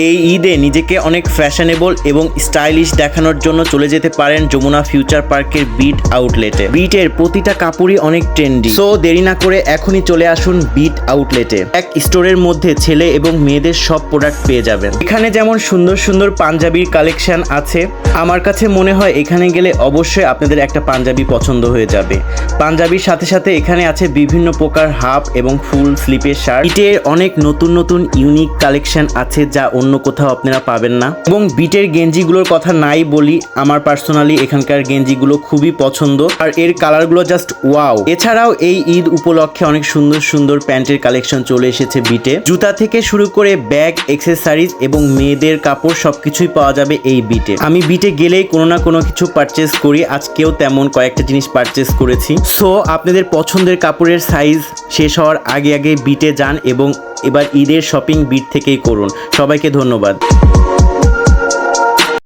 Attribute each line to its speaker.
Speaker 1: এই ঈদে নিজেকে অনেক ফ্যাশনেবল এবং স্টাইলিশ দেখানোর জন্য চলে যেতে পারেন যমুনা ফিউচার পার্কের বিট আউটলেটে। বিটের প্রতিটা কাপড়ই অনেক ট্রেন্ডি, সো দেরি না করে এখনই চলে আসুন বিট আউটলেটে। এক স্টোরের মধ্যে ছেলে এবং মেয়েদের সব প্রোডাক্ট পেয়ে যাবেন। এখানে যেমন সুন্দর সুন্দর পাঞ্জাবির কালেকশন আছে, আমার কাছে মনে হয় এখানে গেলে অবশ্যই আপনাদের একটা পাঞ্জাবি পছন্দ হয়ে যাবে। পাঞ্জাবির সাথে সাথে এখানে আছে বিভিন্ন প্রকার হাফ এবং ফুল স্লিপের শার্ট। বিটের অনেক নতুন নতুন ইউনিক কালেকশন আছে যা অন্য কোথাও আপনারা পাবেন না। এবং বিটের গেঞ্জিগুলোর কথা নাই বলি, আমার পার্সোনালি এখানকার গেঞ্জিগুলো খুবই পছন্দ, আর এর কালারগুলো জাস্ট ওয়াও। এছাড়াও এই ঈদ উপলক্ষে অনেক সুন্দর সুন্দর প্যান্টের কালেকশন চলে এসেছে বিটে। জুতা থেকে শুরু করে ব্যাগ, অ্যাক্সেসরিজ এবং মেয়েদের কাপড় সবকিছুই পাওয়া যাবে এই বিটে। আমি বিটে গেলেই কোনো না কোনো কিছু পারচেস করি, আজকেও তেমন কয়েকটা জিনিস পারচেস করেছি। সো আপনাদের পছন্দের কাপড়ের সাইজ শেষ হওয়ার আগে আগে বিটে যান এবং এবার ঈদের শপিং বিট থেকেই করুন। সবাইকে ধন্যবাদ।